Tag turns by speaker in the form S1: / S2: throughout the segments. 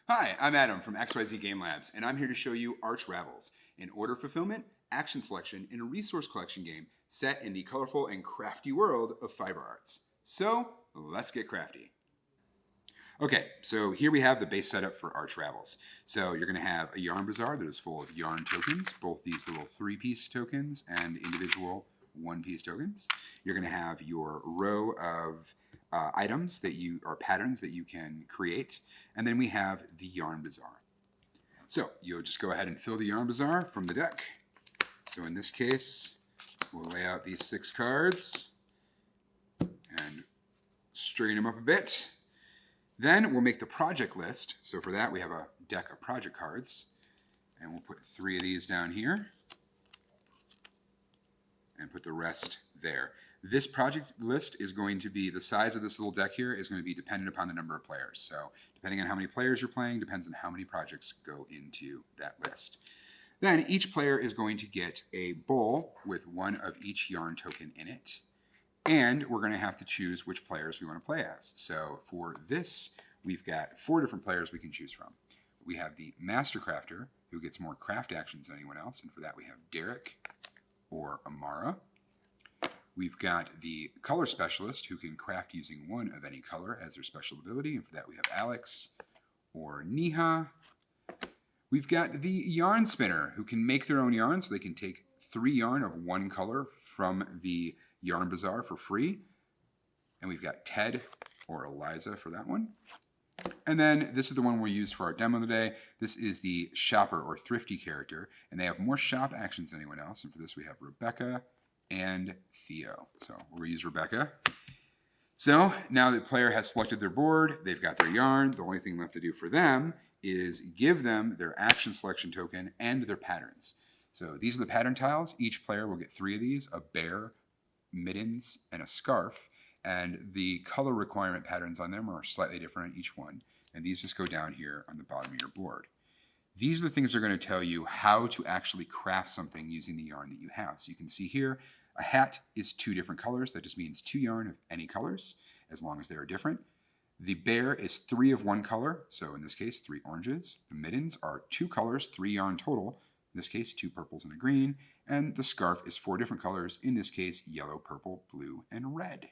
S1: Hi, I'm Adam from XYZ Game Labs, and I'm here to show you ArchRavels, an order fulfillment, action selection, and a resource collection game set in the colorful and crafty world of fiber arts. So, let's get crafty. Okay, so here we have the base setup for ArchRavels. So you're going to have a yarn bazaar that is full of yarn tokens, both these little 3-piece tokens and individual 1-piece tokens. You're going to have your row of items that or patterns that you can create, and then we have the yarn bazaar. So you'll just go ahead and fill the yarn bazaar from the deck. So in this case, we'll lay out these 6 cards and straighten them up a bit. Then we'll make the project list. So for that, we have a deck of project cards. And we'll put 3 of these down here. And put the rest there. This project list is going to be, the size of this little deck here is going to be dependent upon the number of players. So depending on how many players you're playing, depends on how many projects go into that list. Then each player is going to get a bowl with 1 of each yarn token in it. And we're going to have to choose which players we want to play as. So for this, we've got 4 different players we can choose from. We have the Master Crafter, who gets more craft actions than anyone else. And for that, we have Derek or Amara. We've got the Color Specialist, who can craft using 1 of any color as their special ability. And for that, we have Alex or Niha. We've got the Yarn Spinner, who can make their own yarn, so they can take 3 yarn of 1 color from the Yarn Bazaar for free. And we've got Ted or Eliza for that one. And then this is the one we use for our demo today. This is the Shopper or Thrifty character, and they have more shop actions than anyone else. And for this we have Rebecca and Theo. So we'll use Rebecca. So now the player has selected their board, they've got their yarn. The only thing left to do for them is give them their action selection token and their patterns. So these are the pattern tiles. Each player will get 3 of these, a bear, mittens, and a scarf. And the color requirement patterns on them are slightly different on each one. And these just go down here on the bottom of your board. These are the things that are going to tell you how to actually craft something using the yarn that you have. So you can see here, a hat is 2 different colors. That just means 2 yarn of any colors, as long as they are different. The bear is 3 of 1 color. So in this case, 3 oranges. The mittens are 2 colors, 3 yarn total. In this case, 2 purples and a green. And the scarf is 4 different colors. In this case, yellow, purple, blue, and red.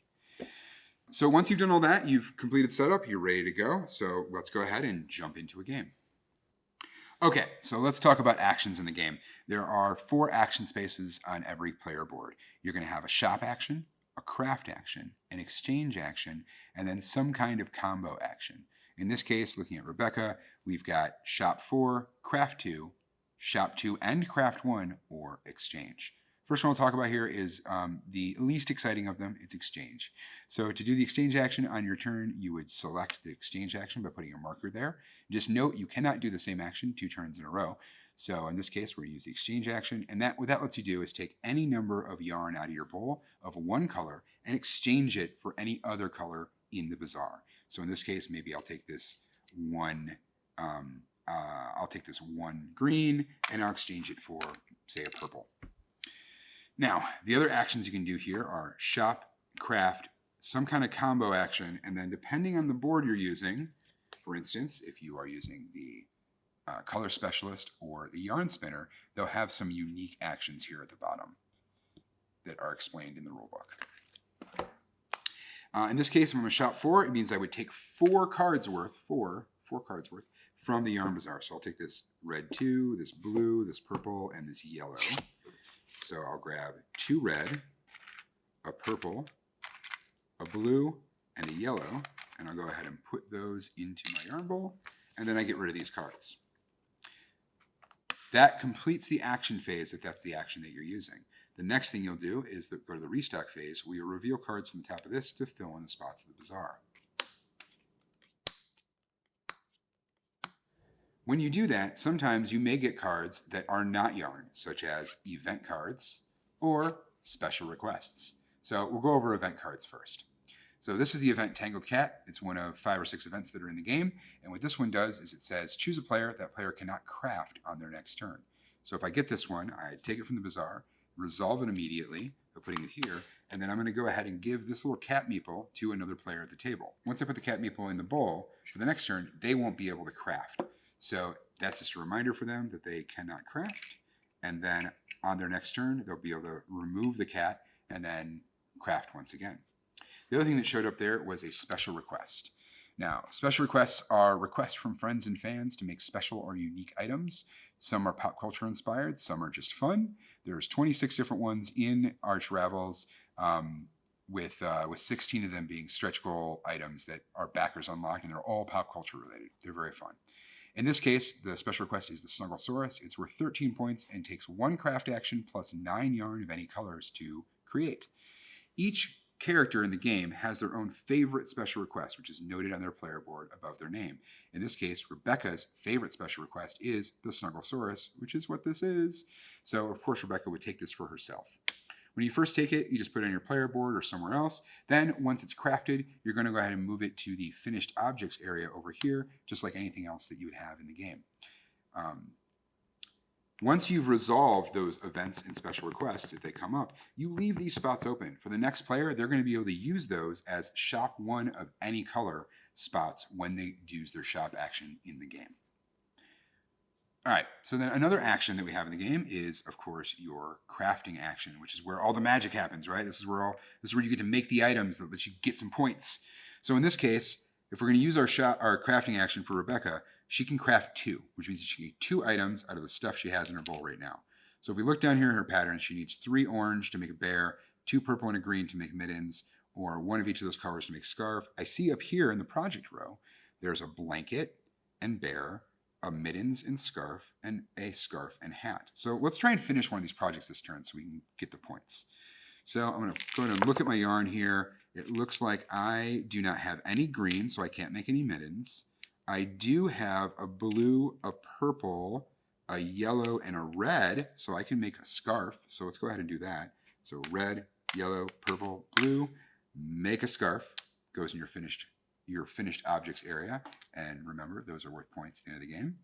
S1: So once you've done all that, you've completed setup, you're ready to go. So let's go ahead and jump into a game. Okay, so let's talk about actions in the game. There are 4 action spaces on every player board. You're going to have a shop action, a craft action, an exchange action, and then some kind of combo action. In this case, looking at Rebecca, we've got shop 4, craft 2, shop 2 and craft 1, or exchange. First one we'll talk about here is the least exciting of them. It's exchange. So to do the exchange action on your turn, you would select the exchange action by putting a marker there. Just note you cannot do the same action 2 turns in a row. So in this case, we're going to use the exchange action. And what that lets you do is take any number of yarn out of your bowl of 1 color and exchange it for any other color in the bazaar. So in this case, maybe I'll take this one green and I'll exchange it for, say, a purple. Now, the other actions you can do here are shop, craft, some kind of combo action, and then depending on the board you're using, for instance, if you are using the Color Specialist or the Yarn Spinner, they'll have some unique actions here at the bottom that are explained in the rulebook. In this case, if I'm going to shop 4, it means I would take 4 cards worth from the Yarn Bazaar. So I'll take this red 2, this blue, this purple, and this yellow. So I'll grab 2 red, a purple, a blue, and a yellow, and I'll go ahead and put those into my yarn bowl, and then I get rid of these cards. That completes the action phase if that's the action that you're using. The next thing you'll do is go to the restock phase, where you'll reveal cards from the top of this to fill in the spots of the bazaar. When you do that, sometimes you may get cards that are not yarn, such as event cards or special requests. So we'll go over event cards first. So this is the event Tangled Cat. It's one of 5 or 6 events that are in the game. And what this one does is it says, choose a player. That player cannot craft on their next turn. So if I get this one, I take it from the bazaar, resolve it immediately by putting it here, And then I'm going to go ahead and give this little cat meeple to another player at the table. Once I put the cat meeple in the bowl, for the next turn, they won't be able to craft. So that's just a reminder for them that they cannot craft. And then on their next turn, they'll be able to remove the cat and then craft once again. The other thing that showed up there was a special request. Now, special requests are requests from friends and fans to make special or unique items. Some are pop culture inspired, some are just fun. There's 26 different ones in ArchRavels, with 16 of them being stretch goal items that are backers unlocked, and they're all pop culture related. They're very fun. In this case, the special request is the Snugglesaurus. It's worth 13 points and takes 1 craft action plus 9 yarn of any colors to create. Each character in the game has their own favorite special request, which is noted on their player board above their name. In this case, Rebecca's favorite special request is the Snugglesaurus, which is what this is. So, of course, Rebecca would take this for herself. When you first take it, you just put it on your player board or somewhere else. Then, once it's crafted, you're going to go ahead and move it to the finished objects area over here, just like anything else that you would have in the game. Once you've resolved those events and special requests, if they come up, you leave these spots open. For the next player, they're going to be able to use those as shop 1 of any color spots when they use their shop action in the game. All right, so then another action that we have in the game is, of course, your crafting action, which is where all the magic happens, right? This is where you get to make the items that let you get some points. So in this case, if we're going to use our crafting action for Rebecca, she can craft 2, which means that she can get 2 items out of the stuff she has in her bowl right now. So if we look down here in her pattern, she needs 3 orange to make a bear, 2 purple and a green to make mittens, or 1 of each of those colors to make scarf. I see up here in the project row, there's a blanket and bear, a mittens and scarf, and a scarf and hat. So let's try and finish one of these projects this turn so we can get the points. So I'm going to go ahead and look at my yarn here. It looks like I do not have any green, so I can't make any mittens. I do have a blue, a purple, a yellow, and a red, so I can make a scarf. So let's go ahead and do that. So red, yellow, purple, blue, make a scarf. Goes in your finished objects area. And remember, those are worth points at the end of the game.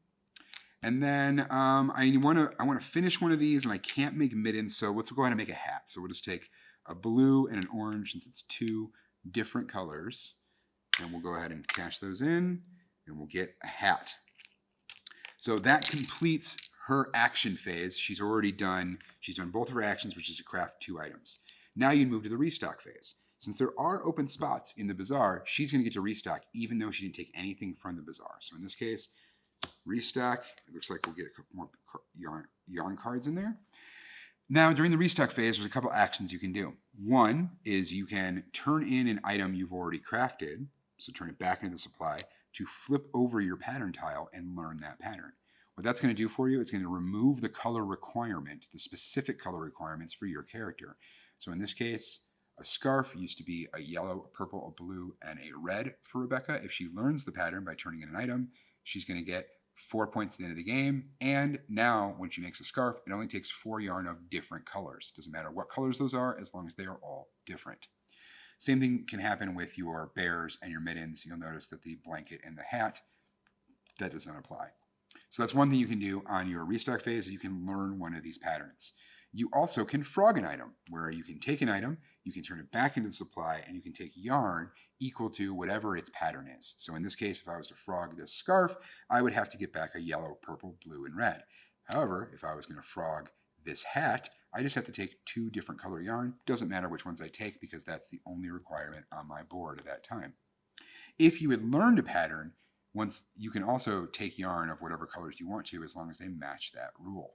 S1: And then I want to finish one of these, and I can't make mittens, so let's go ahead and make a hat. So we'll just take a blue and an orange, since it's 2 different colors, and we'll go ahead and cash those in, and we'll get a hat. So that completes her action phase. She's done both of her actions, which is to craft 2 items. Now you move to the restock phase. Since there are open spots in the bazaar, she's going to get to restock even though she didn't take anything from the bazaar. So in this case, restock. It looks like we'll get a couple more yarn cards in there. Now, during the restock phase, there's a couple actions you can do. One is you can turn in an item you've already crafted, so turn it back into the supply, to flip over your pattern tile and learn that pattern. What that's going to do for you is going to remove the color requirement, the specific color requirements for your character. So in this case, a scarf used to be a yellow, a purple, a blue, and a red for Rebecca. If she learns the pattern by turning in an item, she's going to get 4 points at the end of the game. And now, when she makes a scarf, it only takes 4 yarn of different colors. Doesn't matter what colors those are, as long as they are all different. Same thing can happen with your bears and your mittens. You'll notice that the blanket and the hat, that does not apply. So that's one thing you can do on your restock phase, is you can learn one of these patterns. You also can frog an item, where you can take an item, you can turn it back into the supply, and you can take yarn equal to whatever its pattern is. So in this case, if I was to frog this scarf, I would have to get back a yellow, purple, blue, and red. However, if I was going to frog this hat, I just have to take 2 different color yarn. Doesn't matter which ones I take, because that's the only requirement on my board at that time. If you had learned a pattern, once you can also take yarn of whatever colors you want to, as long as they match that rule.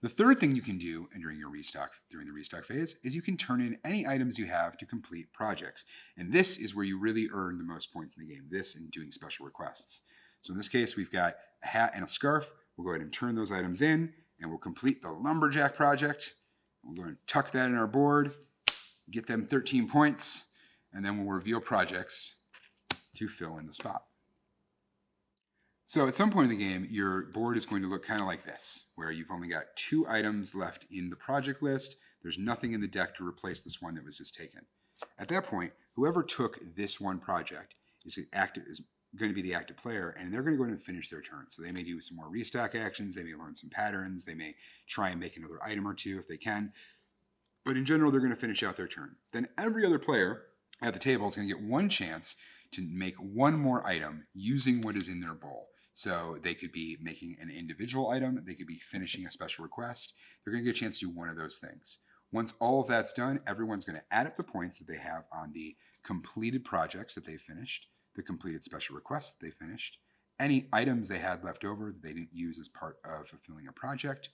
S1: The third thing you can do during the restock phase is you can turn in any items you have to complete projects. And this is where you really earn the most points in the game, this and doing special requests. So in this case, we've got a hat and a scarf. We'll go ahead and turn those items in, and we'll complete the lumberjack project. We'll go and tuck that in our board, get them 13 points, and then we'll reveal projects to fill in the spot. So at some point in the game, your board is going to look kind of like this, where you've only got 2 items left in the project list. There's nothing in the deck to replace this one that was just taken. At that point, whoever took this one project is going to be the active player, and they're going to go ahead and finish their turn. So they may do some more restock actions, they may learn some patterns, they may try and make another item or 2 if they can. But in general, they're going to finish out their turn. Then every other player at the table is going to get one chance to make one more item using what is in their bowl. So they could be making an individual item, they could be finishing a special request. They're going to get a chance to do one of those things. Once all of that's done, everyone's going to add up the points that they have on the completed projects that they finished, the completed special requests that they finished, any items they had left over that they didn't use as part of fulfilling a project,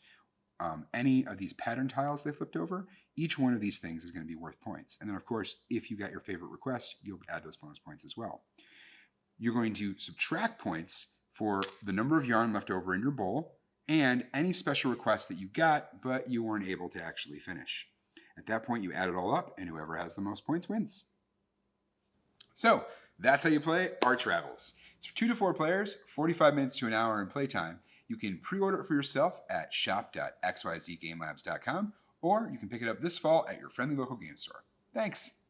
S1: any of these pattern tiles they flipped over. Each one of these things is going to be worth points. And then, of course, if you got your favorite request, you'll add those bonus points as well. You're going to subtract points for the number of yarn left over in your bowl and any special requests that you got, but you weren't able to actually finish. At that point, you add it all up, and whoever has the most points wins. So that's how you play ArchRavels. It's for 2 to 4 players, 45 minutes to an hour in playtime. You can pre-order it for yourself at shop.xyzgamelabs.com, or you can pick it up this fall at your friendly local game store. Thanks.